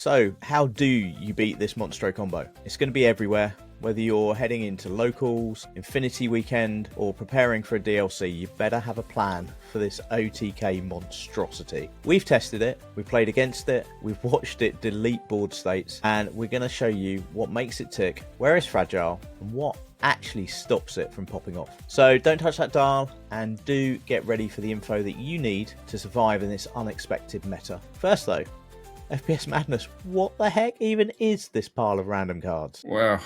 So, how do you beat this Monstro combo? It's going to be everywhere. Whether you're heading into locals, Infinity Weekend, or preparing for a DLC, you better have a plan for this OTK monstrosity. We've tested it, we've played against it, we've watched it delete board states, and we're going to show you what makes it tick, where it's fragile, and what actually stops it from popping off. So don't touch that dial, and do get ready for the info that you need to survive in this unexpected meta. First though, FPS Madness, what the heck even is this pile of random cards? Well,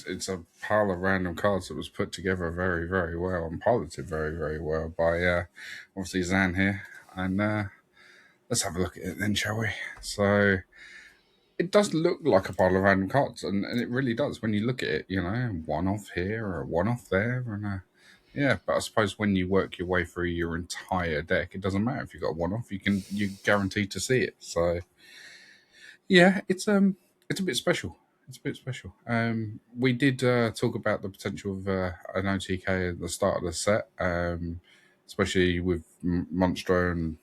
it's a pile of random cards that was put together very, very well and piloted very, very well by obviously Zan here. And let's have a look at it then, shall we? So it does look like a pile of random cards, and it really does when you look at it. You know, one off here or one off there, and yeah. But I suppose when you work your way through your entire deck, it doesn't matter if you got one off. You're guaranteed to see it. So yeah, it's a bit special. It's a bit special. We did talk about the potential of an OTK at the start of the set, especially with Monstro and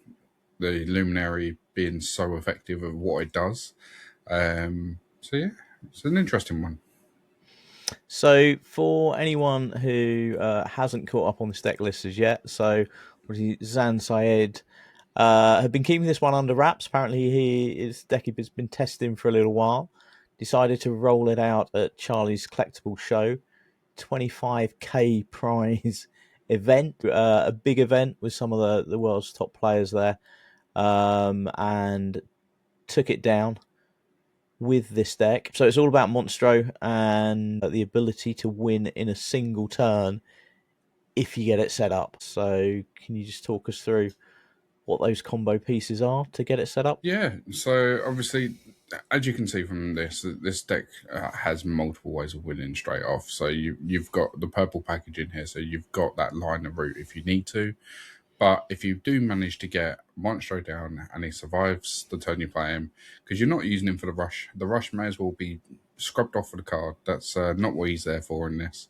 the Luminary being so effective at what it does. So yeah, it's an interesting one. So for anyone who hasn't caught up on this deck list as yet, so Zan Syed had been keeping this one under wraps. Apparently his deck has been testing for a little while. Decided to roll it out at Charlie's Collectible Show. 25k prize event, a big event with some of the world's top players there, and took it down with this deck. So it's all about Monstro and the ability to win in a single turn if you get it set up. So can you just talk us through what those combo pieces are to get it set up? Yeah, so obviously, as you can see from this deck has multiple ways of winning straight off. So you've got the purple package in here, so you've got that line of route if you need to. But if you do manage to get Monstro down and he survives the turn you play him, because you're not using him for the rush may as well be scrubbed off of the card. That's not what he's there for in this.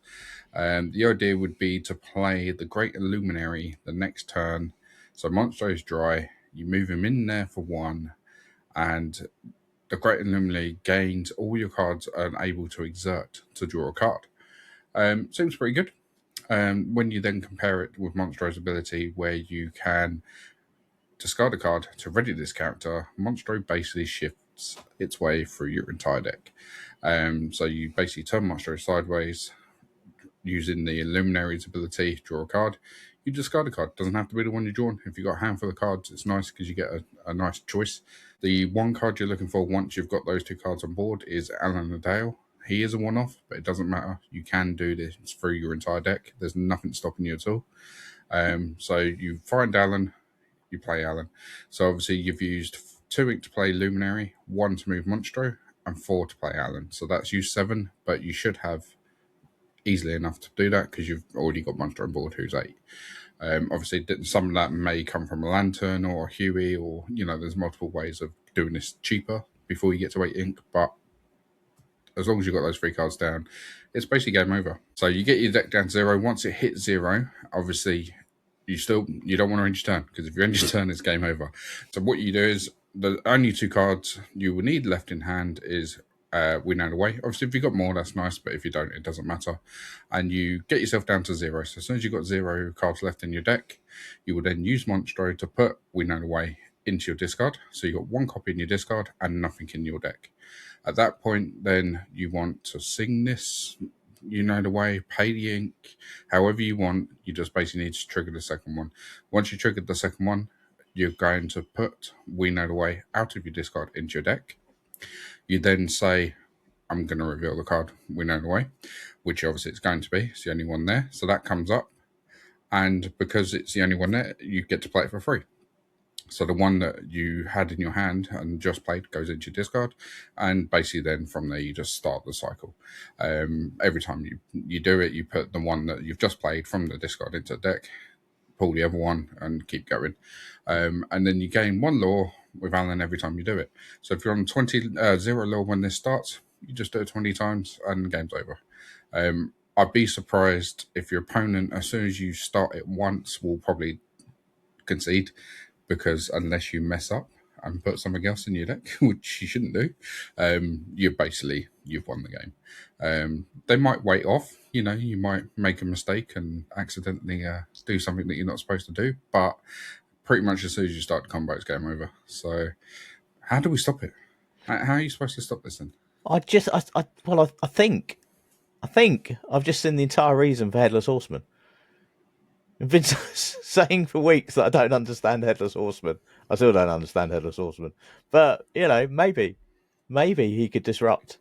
The idea would be to play the Great Illuminary the next turn. So Monstro's dry, you move him in there for one, and the Great Illuminary gains all your cards are able to exert to draw a card. Seems pretty good. When you then compare it with Monstro's ability, where you can discard a card to ready this character, Monstro basically shifts its way through your entire deck. So you basically turn Monstro sideways using the Illuminary's ability, draw a card. You discard a card. Doesn't have to be the one you're drawn. If you've got a handful of cards, it's nice because you get a nice choice. The one card you're looking for once you've got those two cards on board is Alan Adale. He is a one-off, but it doesn't matter. You can do this through your entire deck. There's nothing stopping you at all. So you find Alan, you play Alan. So obviously you've used 2 ink to play Luminary, 1 to move Monstro, and 4 to play Alan. So that's you 7, but you should have easily enough to do that because you've already got Monstro on board who's 8. Obviously, some of that may come from a Lantern or a Huey, or there's multiple ways of doing this cheaper before you get to 8 ink, but as long as you've got those 3 cards down, it's basically game over. So you get your deck down to 0. Once it hits 0, obviously you don't want to end your turn, because if you end your turn, it's game over. So what you do is the only 2 cards you will need left in hand is Win Out Away. Obviously, if you've got more, that's nice, but if you don't, it doesn't matter. And you get yourself down to 0. So as soon as you've got 0 cards left in your deck, you will then use Monstro to put Win Out Away into your discard. So you've got 1 copy in your discard and nothing in your deck. At that point, then you want to sing this, the way, pay the ink, however you want. You just basically need to trigger the second one. Once you triggered the second one, you're going to put We Know the Way out of your discard into your deck. You then say, I'm going to reveal the card We Know the Way, which obviously it's going to be. It's the only one there. So that comes up. And because it's the only one there, you get to play it for free. So the one that you had in your hand and just played goes into your discard, and basically then from there you just start the cycle. Every time you do it, you put the one that you've just played from the discard into the deck, pull the other one, and keep going. And then you gain 1 lore with Alan every time you do it. So if you're on 0 lore when this starts, you just do it 20 times and the game's over. I'd be surprised if your opponent, as soon as you start it once, will probably concede, because unless you mess up, and put something else in your deck, which you shouldn't do, you've won the game. They might wait off, you might make a mistake and accidentally do something that you're not supposed to do, but pretty much as soon as you start the combo, it's game over. So how do we stop it? How are you supposed to stop this then? I think I've just seen the entire reason for Headless Horseman. I've been saying for weeks that I don't understand Headless Horseman. I still don't understand Headless Horseman. But, maybe he could disrupt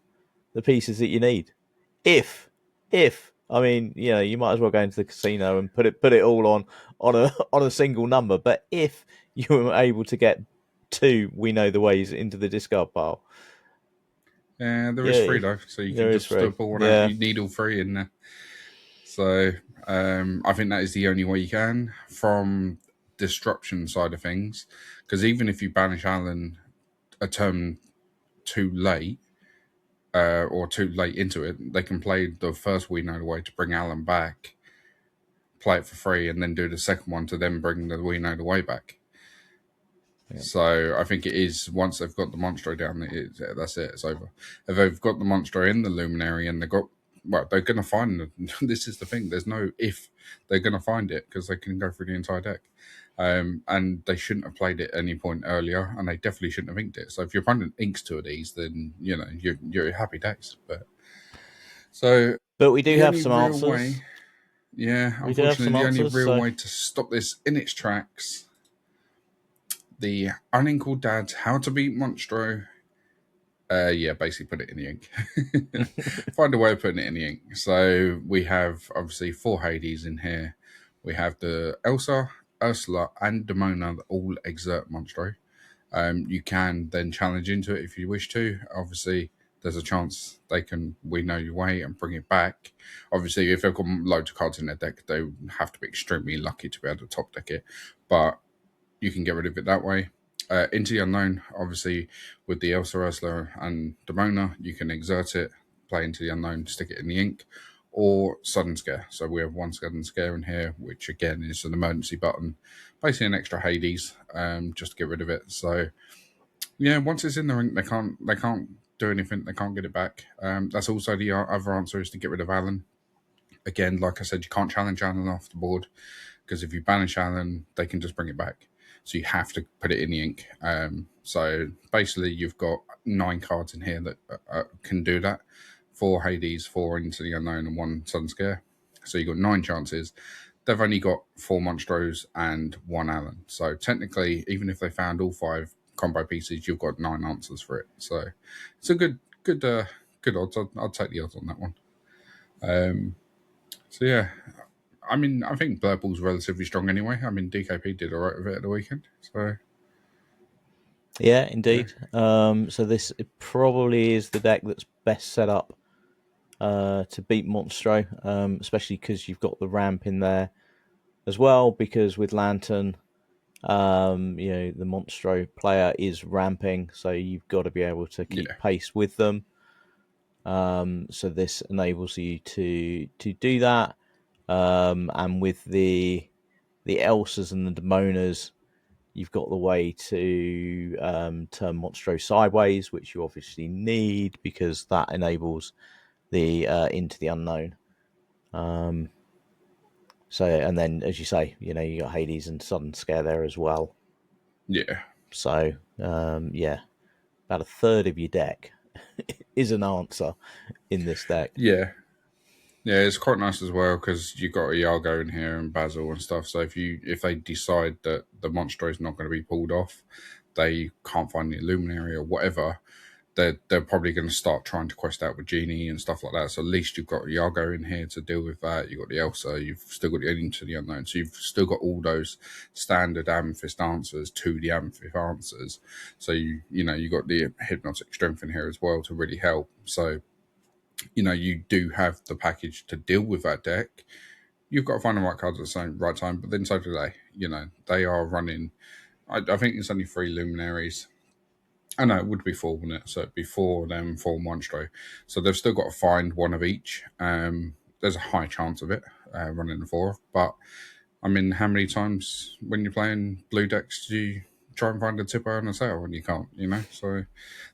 the pieces that you need. If, I mean, you might as well go into the casino and put it all on a single number. But if you were able to get 2, we know the ways into the discard pile. There is 3 though, so you can just still pull one out. You need all 3 in there. So I think that is the only way you can from disruption side of things. Because even if you banish Alan a turn too late, or too late into it, they can play the first We Know the Way to bring Alan back, play it for free, and then do the second one to then bring the We Know the Way back. Yeah. So I think it is, once they've got the Monstro down, that's it, it's over. If they've got the Monstro in the Luminary and they're going to find this is the thing, there's no if, they're going to find it because they can go through the entire deck. And they shouldn't have played it at any point earlier, and they definitely shouldn't have inked it. So if your opponent inks 2 of these, then you're happy days. But we do have some answers. Unfortunately, the only real way to stop this in its tracks, the Uninkable Dads How to Beat Monstro. Basically put it in the ink. Find a way of putting it in the ink. So we have obviously 4 Hades in here. We have the Elsa, Ursula, and Demona that all exert Monstro. You can then challenge into it if you wish to. Obviously, there's a chance they can We Know Your Way and bring it back. Obviously, if they've got loads of cards in their deck, they have to be extremely lucky to be able to top deck it. But you can get rid of it that way. Into the Unknown, obviously, with the Elsa, Ursula, and Demona, you can exert it, play Into the Unknown, stick it in the ink, or Sudden Scare. So we have 1 Sudden Scare in here, which again is an emergency button, basically an extra Hades, just to get rid of it. So yeah, once it's in the ink, they can't do anything. They can't get it back. That's also the other answer, is to get rid of Alan. Again, like I said, you can't challenge Alan off the board, because if you banish Alan, they can just bring it back. So you have to put it in the ink. So basically, you've got 9 cards in here that can do that. 4 Hades, 4 Into the Unknown, and 1 Sun Scare. So you've got 9 chances. They've only got 4 Monstros and 1 Alan. So technically, even if they found all 5 combo pieces, you've got 9 answers for it. So it's a good odds. I'll take the odds on that one. So yeah. I mean, I think Blurpool's relatively strong anyway. I mean, DKP did all right with it at the weekend. So yeah, indeed. Yeah. So this probably is the deck that's best set up to beat Monstro, especially because you've got the ramp in there as well. Because with Lantern, the Monstro player is ramping, so you've got to be able to keep pace with them. So this enables you to do that. And with the Elsas and the Demonas, you've got the way to turn Monstro sideways, which you obviously need because that enables the Into the Unknown. So, and then, as you say, you got Hades and Sudden Scare there as well. Yeah. So, about a third of your deck is an answer in this deck. Yeah. Yeah, it's quite nice as well because you've got Iago in here and Basil and stuff. So if they decide that the Monstro is not going to be pulled off, they can't find the Illuminary or whatever, they're probably going to start trying to quest out with Genie and stuff like that. So at least you've got Iago in here to deal with that. You've got the Elsa. You've still got the Into the Unknown. So you've still got all those standard Amethyst answers to the Amethyst answers. So you've got the Hypnotic Strength in here as well to really help. So you do have the package to deal with that deck. You've got to find the right cards at the right time, but then so do they. They are running, I think it's only 3 Luminaries. I know it would be 4, wouldn't it? So it'd be 4 of them, 4 Monstro. So they've still got to find 1 of each. There's a high chance of it running the 4. But I mean, how many times when you're playing blue decks do try and find a tipper on a sale and you can't, so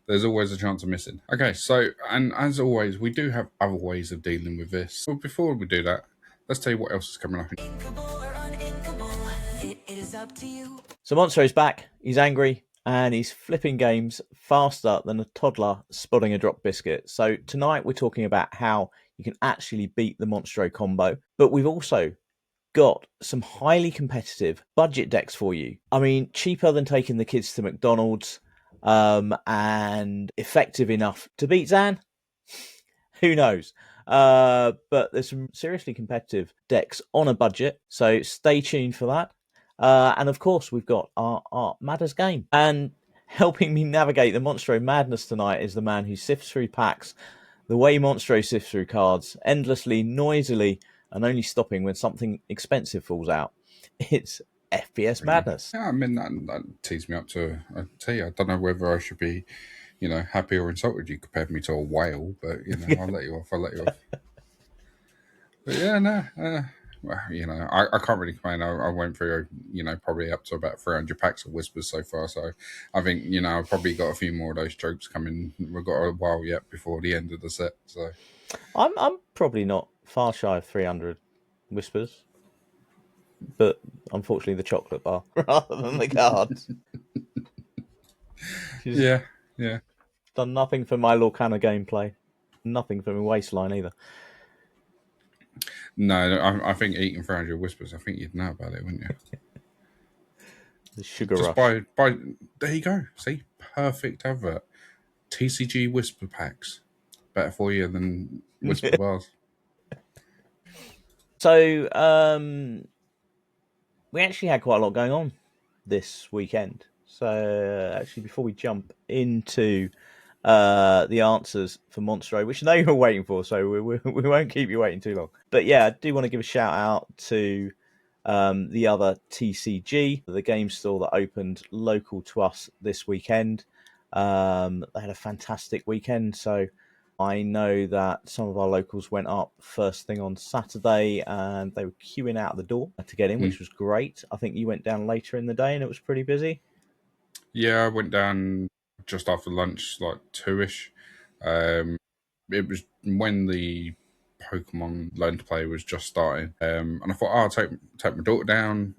there's always a chance of missing. Okay, so, and as always, we do have other ways of dealing with this. But before we do that, let's tell you what else is coming up. So Monstro's back, he's angry, and he's flipping games faster than a toddler spotting a dropped biscuit. So tonight we're talking about how you can actually beat the Monstro combo, but we've also got some highly competitive budget decks for you. I mean, cheaper than taking the kids to McDonald's, and effective enough to beat Zan. Who knows? But there's some seriously competitive decks on a budget, so stay tuned for that. And of course, we've got our Madders game. And helping me navigate the Monstro madness tonight is the man who sifts through packs the way Monstro sifts through cards, endlessly, noisily, and only stopping when something expensive falls out. It's FPS Madness. Yeah, I mean, that tees me up to a T. I don't know whether I should be, happy or insulted you compared me to a whale, but, I'll let you off. But yeah, no, well, I can't really complain. I went through, probably up to about 300 packs of Whispers so far. So I think, I've probably got a few more of those tropes coming. We've got a while yet before the end of the set. So I'm probably not far shy of 300 Whispers, but unfortunately the chocolate bar rather than the cards. Yeah. Done nothing for my Lorcana gameplay. Nothing for my waistline either. No, I think eating 300 Whispers, I think you'd know about it, wouldn't you? The sugar Just rush. by there you go. See, perfect advert. TCG Whisper packs, better for you than Whisper bars. So we actually had quite a lot going on this weekend. So actually, before we jump into the answers for Monstro, which I know you were waiting for, so we won't keep you waiting too long. But yeah, I do want to give a shout out to the other TCG, the game store that opened local to us this weekend. They had a fantastic weekend, so I know that some of our locals went up first thing on Saturday and they were queuing out the door to get in, which was great. I think you went down later in the day and it was pretty busy. Yeah, I went down just after lunch, like 2ish. It was when the Pokemon Learn to Play was just starting. And I thought, I'll take my daughter down.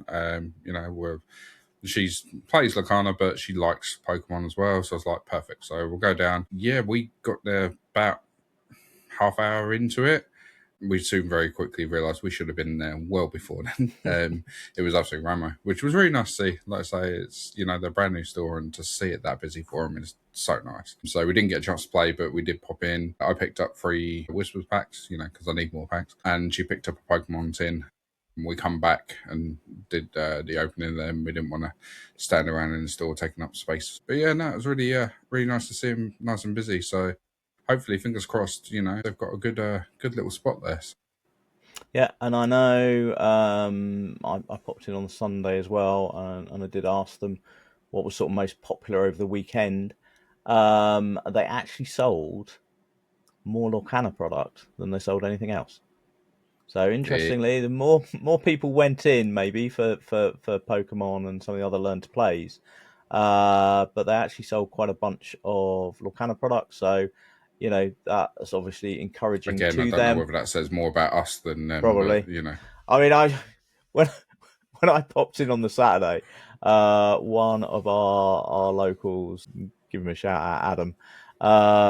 She plays Lorcana, but she likes Pokemon as well. So I was like, perfect. So we'll go down. Yeah, we got there about half hour into it. We soon very quickly realised we should have been there well before then. It was absolutely ramo, which was really nice to see. Like I say, it's, they're brand new store, and to see it that busy for them is so nice. So we didn't get a chance to play, but we did pop in. I picked up 3 Whispers packs, because I need more packs. And she picked up a Pokemon tin. We come back and did the opening then. We didn't want to stand around in the store taking up space. But yeah, no, it was really really nice to see them nice and busy. So hopefully, fingers crossed, they've got a good little spot there. Yeah, and I know I popped in on Sunday as well, and I did ask them what was sort of most popular over the weekend. They actually sold more Lorcana product than they sold anything else. So interestingly, the more people went in maybe for Pokemon and some of the other learn to plays, but they actually sold quite a bunch of Lorcana products. So that's obviously encouraging Again, to I don't them. know whether that says more about us than them. Probably. But, I mean, when I popped in on the Saturday, one of our locals, give him a shout out, Adam,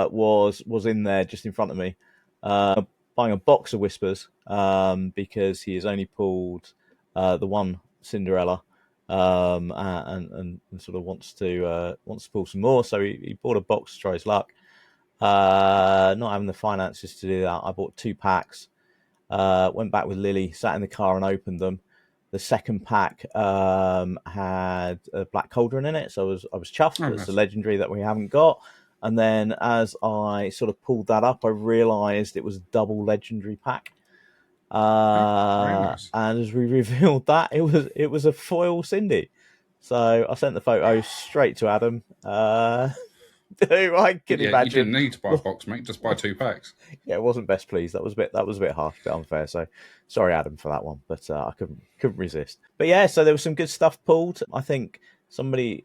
was in there just in front of me, buying a box of Whispers, because he has only pulled the one Cinderella, and sort of wants to pull some more. So he bought a box to try his luck. Not having the finances to do that, I bought 2 packs. Went back with Lily, sat in the car and opened them. The second pack had a Black Cauldron in it, so I was chuffed. It's a legendary that we haven't got. And then as I sort of pulled that up, I realised it was a double legendary pack. nice. And as we revealed that, it was a foil Cindy. So I sent the photo straight to Adam. I can imagine. You didn't need to buy a box, mate. Just buy 2 packs. Yeah, it wasn't best pleased. That was a bit harsh, a bit unfair. So sorry, Adam, for that one. But I couldn't resist. But yeah, so there was some good stuff pulled. I think somebody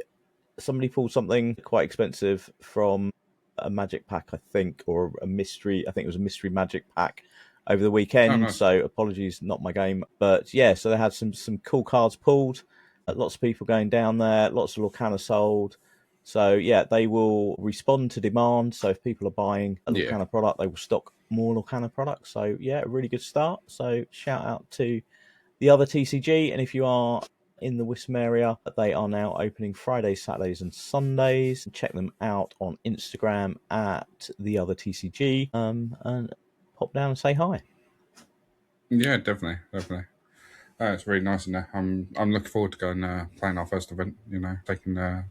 somebody pulled something quite expensive from a magic pack, I think, or a mystery. I think it was a mystery magic pack over the Oh, weekend. nice. So apologies, not my game. But yeah, so they had some cool cards pulled. Lots of people going down there. Lots of Lorcana sold. So yeah, they will respond to demand. So if people are buying a Yeah. Lorcana product, they will stock more Lorcana products. So yeah, a really good start. So shout out to the other TCG. And if you are in the Wisdom area, they are now opening Fridays, Saturdays, and Sundays. Check them out on Instagram at the other TCG, and pop down and say hi. Yeah, definitely. It's really nice in there. I'm looking forward to going playing our first event. You know, taking the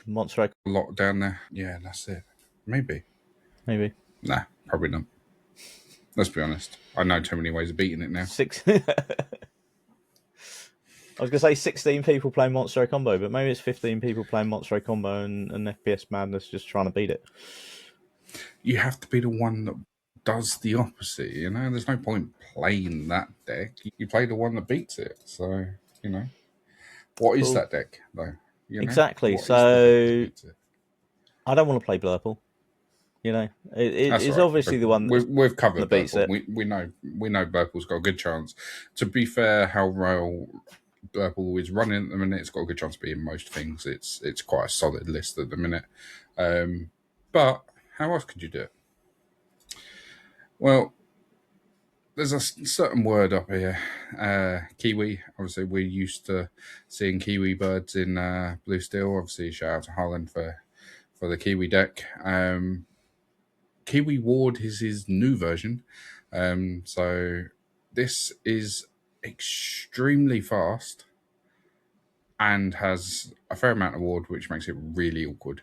Monstro, lot down there. Yeah, that's it. Maybe. maybe Nah, probably not. Let's be honest. I know too many ways of beating it now. six. I was going to say 16 people playing Monstro Combo, but maybe it's 15 people playing Monstro Combo and FPS Madness just trying to beat it. You have to be the one that does the opposite. You know, there's no point playing that deck. You play the one that beats it. So you know, what is that deck though? You know, Exactly. what is the deck that So beats it? I don't want to play Blurple. You know, That's it's all right. obviously the one We've covered that beats Burple. it. We know Burple's got a good chance. To be fair, how well Burple is running at the minute, it's got a good chance of being most things. It's quite a solid list at the minute. But how else could you do it? Well, there's a certain word up here, Kiwi. Obviously, we're used to seeing Kiwi birds in Blue Steel. Obviously, shout out to Holland for the Kiwi deck. Kiwi Ward is his new version. So this is extremely fast and has a fair amount of ward, which makes it really awkward.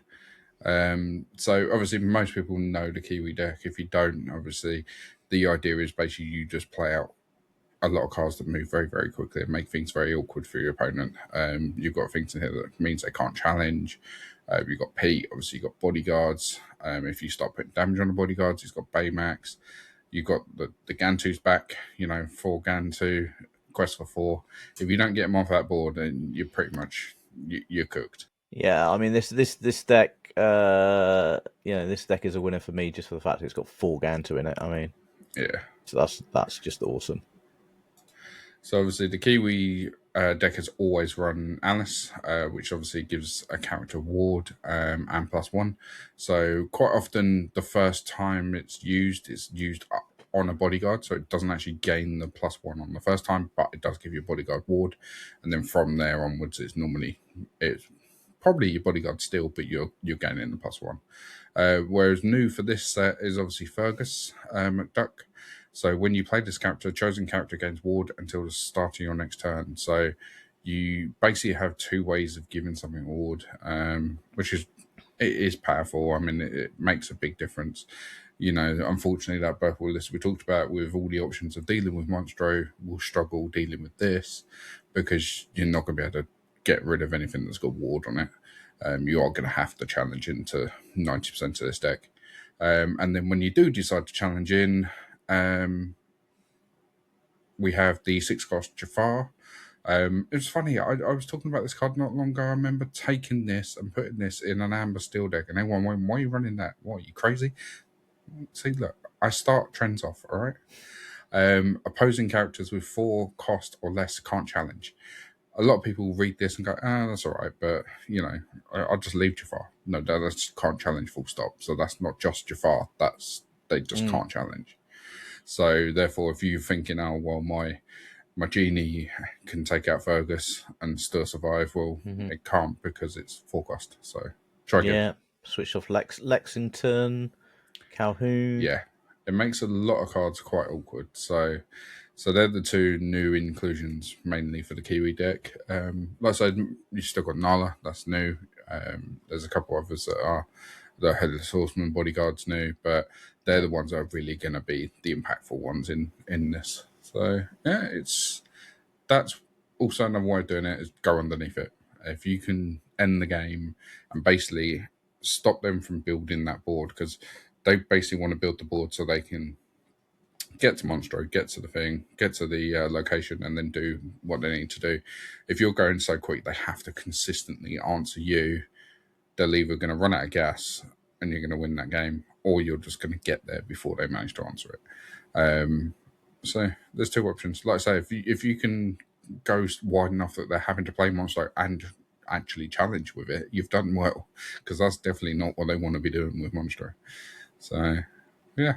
So obviously most people know the Kiwi deck. If you don't, obviously the idea is basically you just play out a lot of cards that move very, very quickly and make things very awkward for your opponent. You've got things in here that means they can't challenge. You've got Pete, obviously you've got bodyguards. If you start putting damage on the bodyguards, he's got Baymax. You've got the Gantu's back, 4 Gantu, quest for 4. If you don't get him off that board, then you're pretty much, you're cooked. Yeah, I mean this deck, this deck is a winner for me just for the fact it's got 4 Gantu in it. I mean, Yeah. so that's just awesome. So obviously the Kiwi deck has always run Alice, which obviously gives a character ward and +1. So quite often the first time it's used on a bodyguard, so it doesn't actually gain the +1 on the first time, but it does give you a bodyguard ward, and then from there onwards it's probably your bodyguard still, but you're gaining the +1. Whereas new for this set is obviously Fergus McDuck. So when you play this character, chosen character gains ward until the start of your next turn. So you basically have 2 ways of giving something a ward, which is powerful. I mean, it makes a big difference. Unfortunately, that purple list we talked about with all the options of dealing with Monstro will struggle dealing with this because you're not going to be able to get rid of anything that's got ward on it. You are going to have to challenge into 90% of this deck. And then when you do decide to challenge in, we have the 6-cost Jafar. It's funny, I was talking about this card not long ago. I remember taking this and putting this in an Amber Steel deck, and everyone went, "Why are you running that? What, are you crazy?" See, look, I start trends off, all right? Opposing characters with 4 cost or less can't challenge. A lot of people read this and go, that's all right, but, I'll just leave Jafar. No, that's can't challenge full stop. So that's not just Jafar. They just can't challenge. So therefore, if you're thinking, oh, well, my genie can take out Fergus and still survive, well, it can't because it's 4 cost. So try again. Yeah, switch off Lexington, Calhoun. Yeah, it makes a lot of cards quite awkward. So they're the 2 new inclusions mainly for the Kiwi deck. Like I said, you still got Nala, that's new. There's a couple others that are the Headless Horseman bodyguards new, but they're the ones that are really going to be the impactful ones in this. So yeah, that's also another way of doing it is go underneath it. If you can end the game and basically stop them from building that board, because they basically want to build the board so they can get to Monstro, get to the thing, get to the location, and then do what they need to do. If you're going so quick, they have to consistently answer you. They're either going to run out of gas and you're going to win that game, or you're just going to get there before they manage to answer it. So there's two options. Like I say, if you can go wide enough that they're having to play Monstro and actually challenge with it, you've done well, because that's definitely not what they want to be doing with Monstro. So, yeah.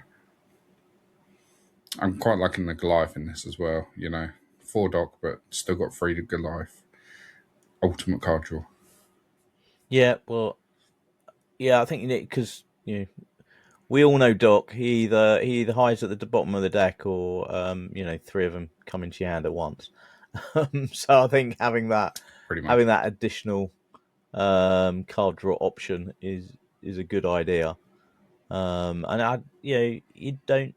I'm quite liking the Goliath in this as well. 4 dock, but still got 3 to Goliath. Ultimate card draw. Yeah, well, yeah, I think because we all know Doc. He either hides at the bottom of the deck, or 3 of them come into your hand at once. So I think having that additional card draw option is a good idea. And you don't.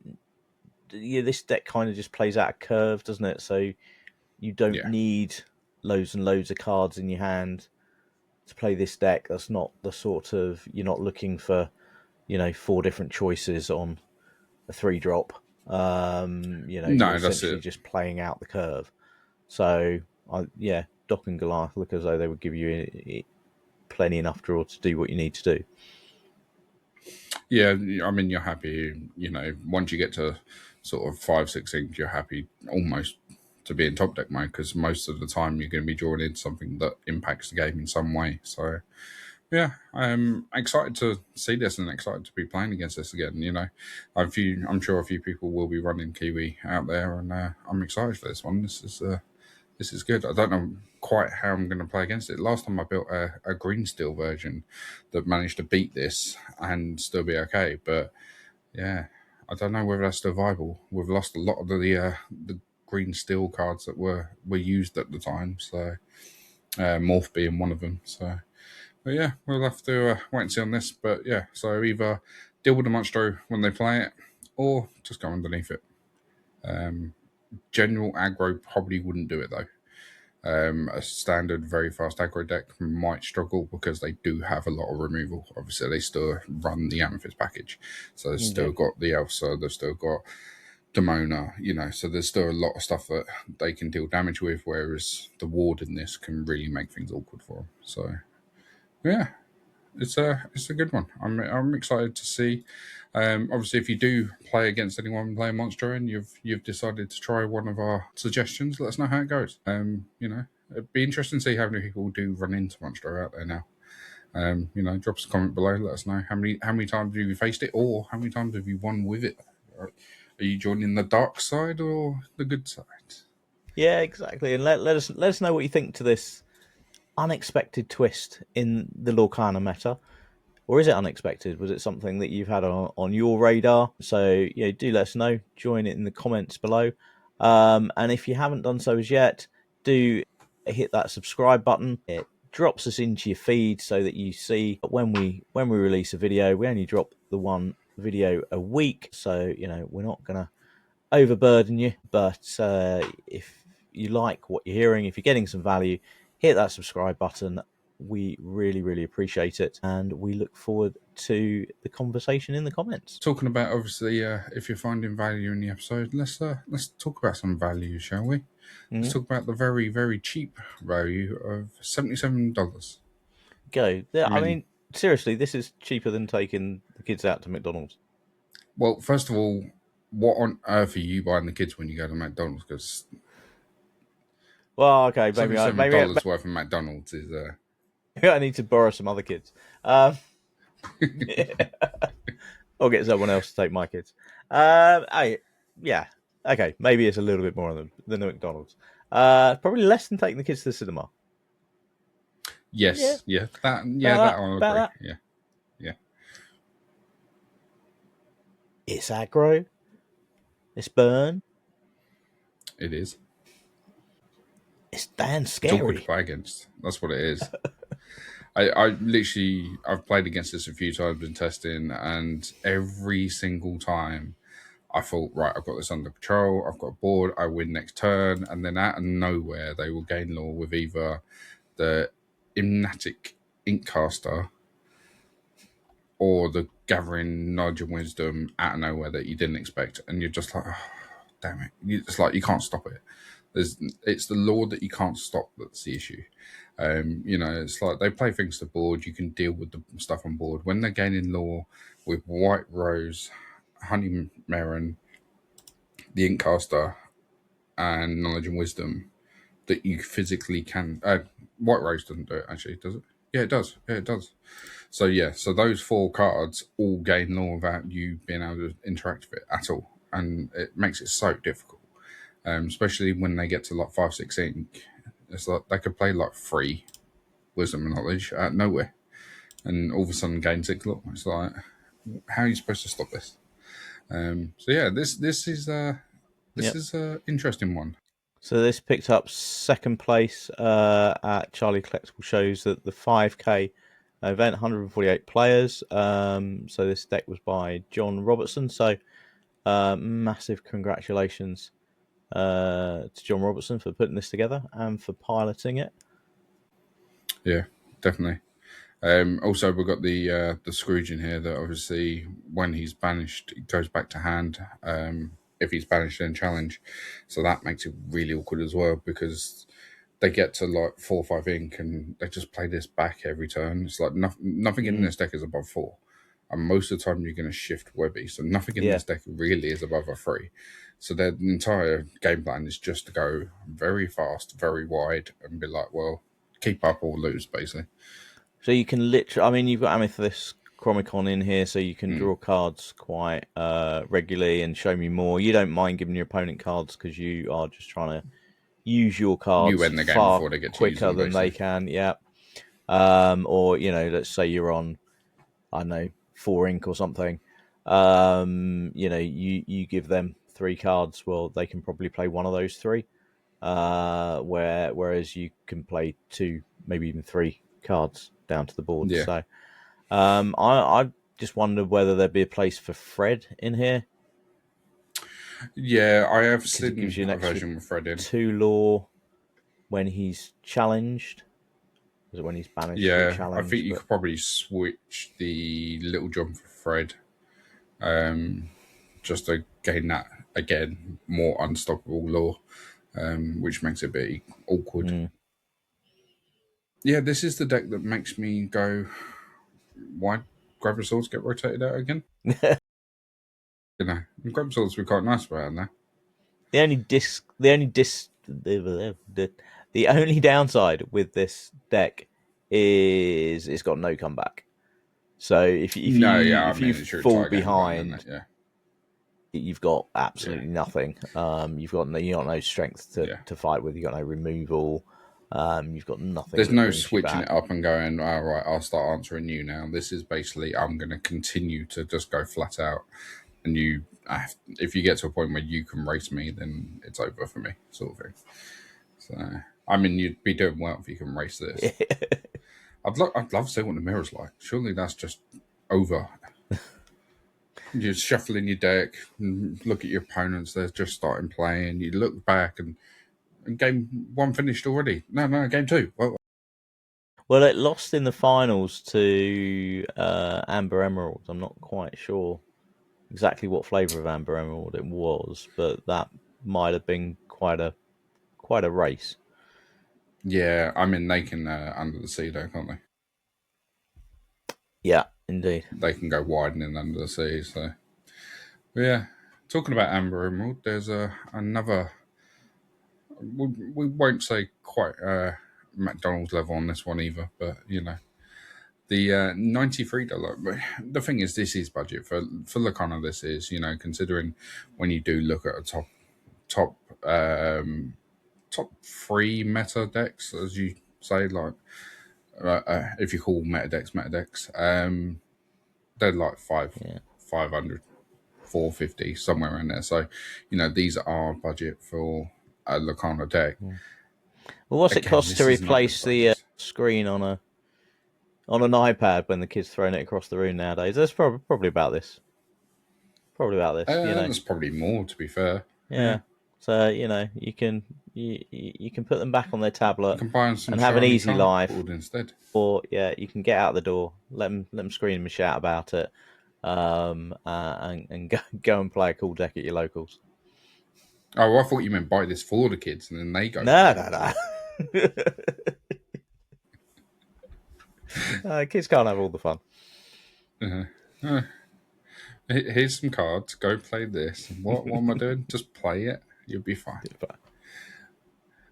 This deck kind of just plays out a curve, doesn't it? So you don't need loads and loads of cards in your hand to play this deck. That's not the sort of, you're not looking for 4 different choices on a 3-drop. You're essentially just playing out the curve. So Doc and Goliath look as though they would give you plenty enough draw to do what you need to do. Yeah, I mean, you're happy, once you get to sort of 5-6 inch, you're happy almost to be in top deck mode, because most of the time you're going to be drawing in something that impacts the game in some way. So, yeah, I'm excited to see this and excited to be playing against this again. I'm sure a few people will be running Kiwi out there, and I'm excited for this one. This is good. I don't know quite how I'm going to play against it. Last time I built a green steel version that managed to beat this and still be okay. But yeah, I don't know whether that's still viable. We've lost a lot of the green steel cards that were used at the time. So Morph being one of them. So, but yeah, we'll have to wait and see on this. But yeah, so either deal with the Monstro when they play it, or just go underneath it. General aggro probably wouldn't do it though. A standard very fast aggro deck might struggle because they do have a lot of removal. Obviously, they still run the Amethyst package, so they've still got the Elsa, they've still got Demona, so there's still a lot of stuff that they can deal damage with, whereas the ward in this can really make things awkward for them. So, yeah, it's a good one. I'm excited to see. Obviously, if you do play against anyone playing Monstro and you've decided to try one of our suggestions, let us know how it goes. It'd be interesting to see how many people do run into Monstro out there now. Drop us a comment below. Let us know how many times have you faced it, or how many times have you won with it. Are you joining the dark side or the good side? Yeah, exactly. And let us know what you think to this unexpected twist in the Lorcana meta. Or is it unexpected? Was it something that you've had on your radar? So, do let us know. Join it in the comments below. And if you haven't done so as yet, do hit that subscribe button. It drops us into your feed so that you see when we release a video. We only drop the one video a week. So, we're not going to overburden you. But if you like what you're hearing, if you're getting some value, hit that subscribe button. We really, really appreciate it, and we look forward to the conversation in the comments. Talking about, obviously, if you're finding value in the episode, let's talk about some value, shall we? Let's talk about the very, very cheap value of $77. Go. I mean, seriously, this is cheaper than taking the kids out to McDonald's. Well, first of all, what on earth are you buying the kids when you go to McDonald's? Because okay, $77 worth of McDonald's is. I need to borrow some other kids. Or get someone else to take my kids. Okay, maybe it's a little bit more than the McDonald's. Probably less than taking the kids to the cinema. Yes, that I'll agree. Yeah. It's aggro. It's burn. It is. It's damn scary. It's awkward to play against. That's what it is. I've played against this a few times in testing, and every single time I thought, right, I've got this under control, I've got a board, I win next turn, and then out of nowhere they will gain law with either the Imnatic Inkcaster or the gathering knowledge and wisdom out of nowhere that you didn't expect, and you're just like, oh, damn it! It's like you can't stop it. It's the law that you can't stop that's the issue. It's like they play things to board. You can deal with the stuff on board when they're gaining law with White Rose, Honey Maron, the Inkcaster, and Knowledge and Wisdom. That you physically can. White Rose doesn't do it actually, does it? Yeah, it does. Yeah, it does. So those 4 cards all gain law without you being able to interact with it at all, and it makes it so difficult. Especially when they get to like 5-6 ink, it's like they could play like 3 wisdom and knowledge out of nowhere, and all of a sudden gain 6 law. It's like, how are you supposed to stop this? This is an interesting one. So this picked up second place at Charlie Collectible Shows at the 5K event, 148 players. So this deck was by John Robertson. So massive congratulations to John Robertson for putting this together and for piloting it. Yeah, definitely. Also, we've got the Scrooge in here that obviously when he's banished, it goes back to hand. If he's banished, then challenge. So that makes it really awkward as well because they get to like 4 or 5 ink and they just play this back every turn. It's like nothing in this deck is above 4. And most of the time you're going to shift Webby. So nothing in this deck really is above a 3. So their entire game plan is just to go very fast, very wide and be like, well, keep up or lose, basically. So you can literally, I mean, you've got Amethyst Chromicon in here, so you can draw cards quite regularly and show me more. You don't mind giving your opponent cards because you are just trying to use your cards you end the game far before they get quicker than they can. Yeah. Or let's say you're on, I don't know, 4 ink or something. You give them 3 cards. Well, they can probably play one of those 3. Whereas you can play 2, maybe even 3 cards down to the board. Yeah. So I just wondered whether there'd be a place for Fred in here. Yeah, I have seen it gives you an a version with Fred in. 2 law when he's challenged. Is it when he's banished? Yeah, I think you could probably switch the Little John for Fred, just to gain that again more unstoppable law, which makes it a bit awkward. Yeah, this is the deck that makes me go, why Grab Swords get rotated out again? Grab Swords were quite nice about now. The only downside with this deck is it's got no comeback. So if you fall behind, you've got absolutely nothing. You've got no strength to fight with. You've got no removal. You've got nothing. There's no switching it up and going, all right, I'll start answering you now. This is basically, I'm going to continue to just go flat out. And if you get to a point where you can race me, then it's over for me, sort of thing. So, I mean, you'd be doing well if you can race this. I'd love to see what the mirror's like. Surely that's just over. You're shuffling your deck, and look at your opponents. They're just starting playing. You look back and game 1 finished already. No, game 2. Well, it lost in the finals to Amber Emerald. I'm not quite sure exactly what flavour of Amber Emerald it was, but that might have been quite a race. Yeah, I mean, they can under the sea though, can't they? Yeah, indeed. They can go widening under the sea. So, yeah, talking about Amber Emerald, there's another. We won't say quite McDonald's level on this one either, but the $93. The thing is, this is budget for Lorcana. This is considering when you do look at a top 3 meta decks, as you say, like if you call meta decks, they're like 500, 450, somewhere in there. So these are budget for a Lorcana deck. Well, what's it cost to replace the screen on an iPad when the kid's throwing it across the room nowadays? That's probably about this. Probably about this. That's probably more, to be fair. Yeah. So you can you can put them back on their You tablet can buy some and have an shiny easy life. cardboard instead. Or yeah, you can get out the door, let them scream and shout about it, and go and play a cool deck at your locals. Oh, I thought you meant buy this for the kids and then they go No, play. kids can't have all the fun. Here's some cards. Go play this. What am I doing? Just play it. You'll be fine.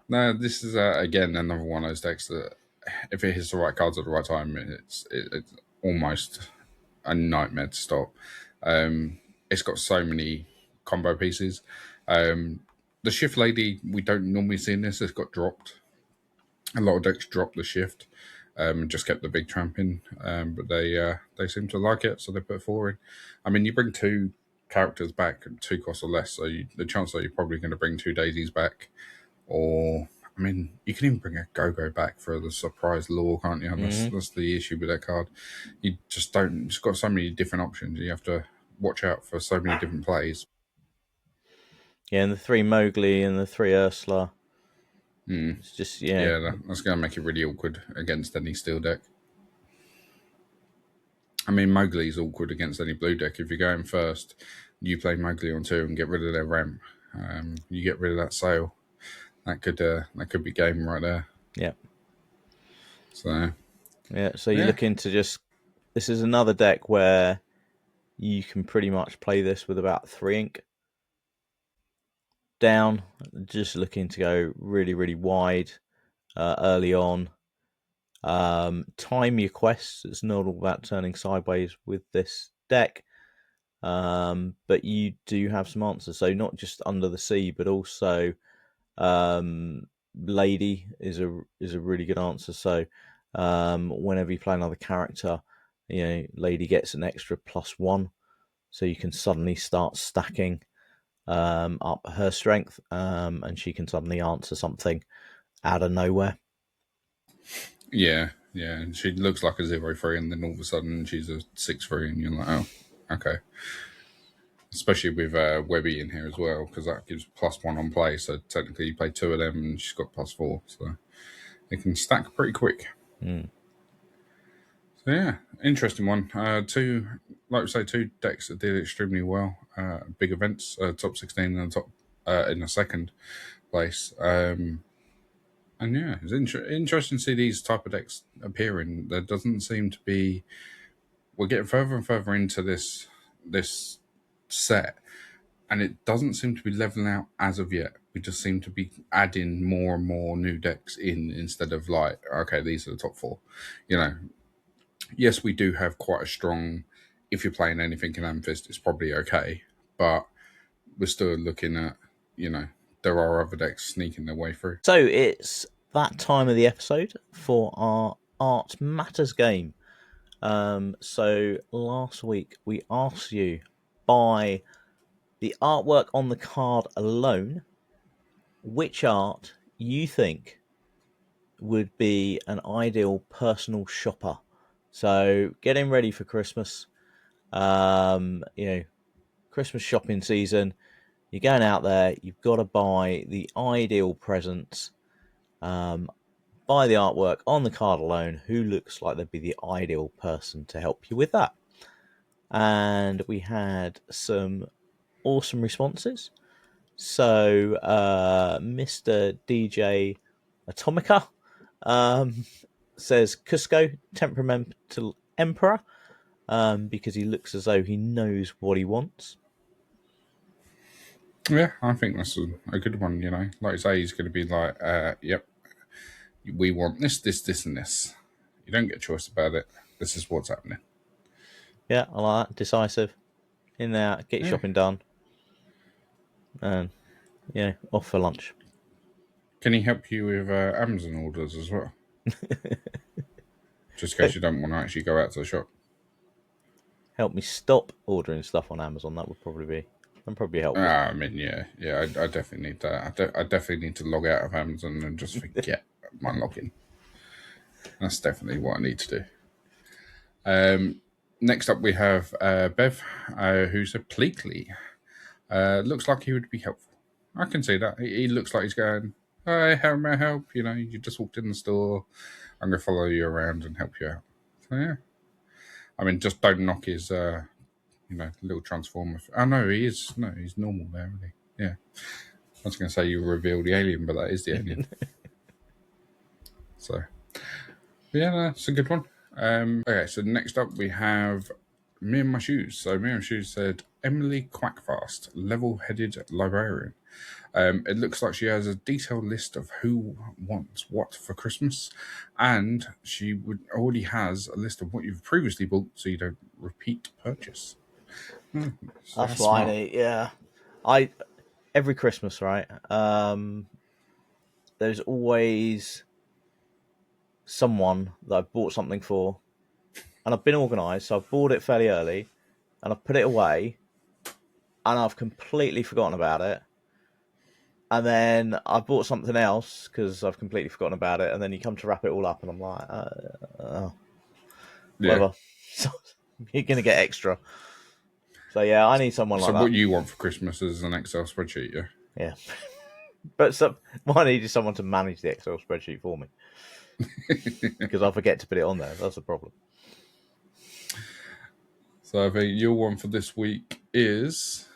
No, this is again another one of those decks that, if it hits the right cards at the right time, it's almost a nightmare to stop. It's got so many combo pieces. The Shift Lady we don't normally see in this. It's got dropped. A lot of decks drop the Shift and just kept the big tramp in, but they seem to like it, so they put 4 in. I mean, you bring 2 characters back at 2 costs or less, so the chance that you're probably going to bring 2 daisies back, or I mean, you can even bring a Go-Go back for the surprise lure, can't you? That's the issue with that card. You just don't. It's got so many different options. You have to watch out for so many different plays. Yeah, and the 3 Mowgli and the 3 Ursula. It's just that's going to make it really awkward against any steel deck. I mean, Mowgli's awkward against any blue deck. If you're going first, you play Mowgli on 2 and get rid of their ramp. You get rid of that sail. That could be game right there. Yeah. So you're looking to just. This is another deck where you can pretty much play this with about 3 ink down. Just looking to go really, really wide early on. Time your quests. It's not all about turning sideways with this deck. But you do have some answers. So not just Under the Sea, but also Lady is a really good answer. So whenever you play another character, Lady gets an extra +1, so you can suddenly start stacking up her strength, and she can suddenly answer something out of nowhere. Yeah. And she looks like a 0/3, and then all of a sudden she's a 6/3, and you're like, oh, okay. Especially with Webby in here as well, because that gives +1 on play. So technically, you play 2 of them, and she's got +4. So it can stack pretty quick. So yeah, interesting one. 2, like we say, 2 decks that did extremely well. Big events, top 16 and top in the second place. And yeah, it's interesting to see these type of decks appearing. There doesn't seem to be. We're getting further and further into this set, and it doesn't seem to be leveling out as of yet. We just seem to be adding more and more new decks in, instead of like, okay, these are the top 4. Yes, we do have quite a strong. If you're playing anything in Amethyst, it's probably okay, but we're still looking at, there are other decks sneaking their way through. So it's that time of the episode for our Art Matters game. So last week we asked you, by the artwork on the card alone, which art you think would be an ideal personal shopper. So getting ready for Christmas, Christmas shopping season. You're going out there, you've got to buy the ideal presents. Buy the artwork on the card alone. Who looks like they'd be the ideal person to help you with that? And we had some awesome responses. So Mr. DJ Atomica says Cusco, temperamental emperor, because he looks as though he knows what he wants. Yeah, I think that's a good one. Like I say, he's going to be like, yep, we want this, and this. You don't get a choice about it. This is what's happening. Yeah, I like that. Decisive. In there, get your shopping done. And off for lunch. Can he help you with Amazon orders as well? Just in case you don't want to actually go out to the shop. Help me stop ordering stuff on Amazon. That would probably help. I mean, yeah. I definitely need that. I definitely need to log out of Amazon and just forget my login. That's definitely what I need to do. Next up, we have Bev, who said Pleakley. Looks like he would be helpful. I can see that. He looks like he's going, Hi, how may I help? You know, you just walked in the store. I'm going to follow you around and help you out. So, yeah. I mean, just don't knock his, little transformer. Oh, no, he is. No, he's normal there, isn't he? Yeah. I was going to say you reveal the alien, but that is the alien. So, yeah, that's a good one. Okay, so next up we have Me and My Shoes. So Me and My Shoes said, Emily Quackfast, level-headed librarian. It looks like she has a detailed list of who wants what for Christmas, and she already has a list of what you've previously bought, so you don't repeat purchase. So That's that's what I smart. need. Yeah, every Christmas, right? There's always someone that I've bought something for, and I've been organised, so I've bought it fairly early, and I've put it away, and I've completely forgotten about it. And then I bought something else because I've completely forgotten about it. And then you come to wrap it all up, and I'm like, Yeah. whatever. So you're gonna get extra. So yeah, I need someone So like what that. you want for Christmas is an Excel spreadsheet, yeah? Yeah, but what I need is someone to manage the Excel spreadsheet for me because I forget to put it on there. That's the problem. So I think your one for this week is...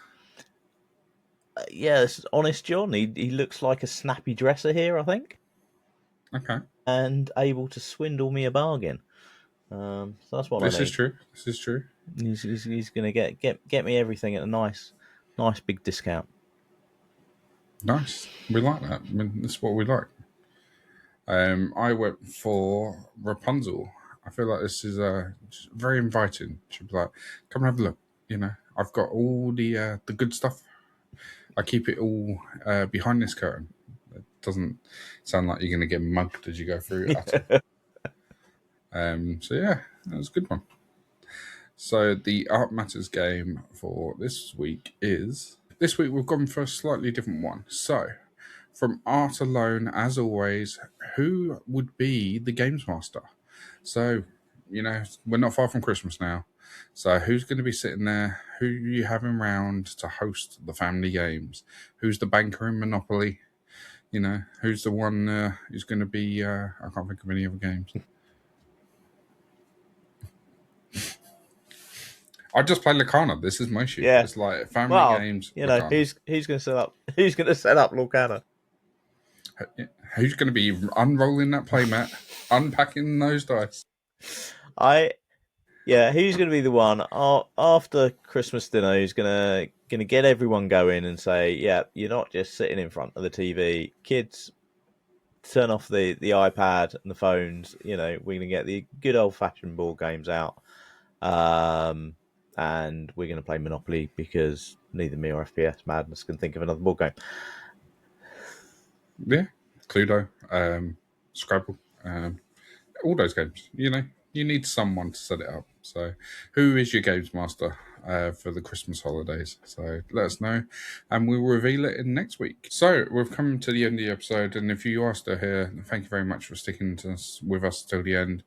Yeah, this is Honest John. He looks like a snappy dresser here, I think, Okay. and able to swindle me a bargain. So that's what I This is need. true. This is true. He's going to get me everything at a nice big discount. Nice. We like that. I mean, that's what we like. I went for Rapunzel. I feel like this is very inviting. She'd be like, "Come and have a look." You know, I've got all the good stuff. I keep it all behind this curtain. It doesn't sound like you're going to get mugged as you go through at all. So yeah, that was a good one. So the Art Matters game for this week is... This week we've gone for a slightly different one. So, from Art Alone, as always, who would be the Games Master? So, you know, we're not far from Christmas now. So, who's going to be sitting there? Who are you having round to host the family games? Who's the banker in Monopoly? You know, who's the one who's going to be... I can't think of any other games. I just play Lorcana. This is my issue. Yeah. It's like family Well, games, you know, Lorcana. who's going to set up Lorcana? Who's going to be unrolling that playmat, unpacking those dice? Who's going to be the one after Christmas dinner who's going to get everyone going and say, yeah, you're not just sitting in front of the TV, kids. Turn off the iPad and the phones. You know, we're going to get the good old fashioned board games out, and we're going to play Monopoly because neither me or FPS Madness can think of another board game. Yeah, Cluedo, Scrabble, all those games. You know, you need someone to set it up. So, who is your games master for the Christmas holidays? So, let us know, and we'll reveal it in next week. So, we've come to the end of the episode, and if you are still here, thank you very much for sticking with us till the end.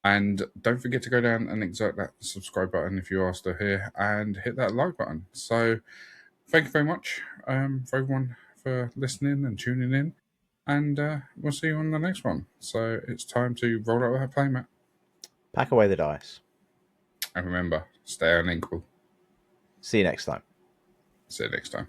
And don't forget to go down and exert that subscribe button if you are still here, and hit that like button. So, thank you very much for everyone for listening and tuning in. And we'll see you on the next one. So it's time to roll out that playmat. Pack away the dice. And remember, stay uninkable. See you next time. See you next time.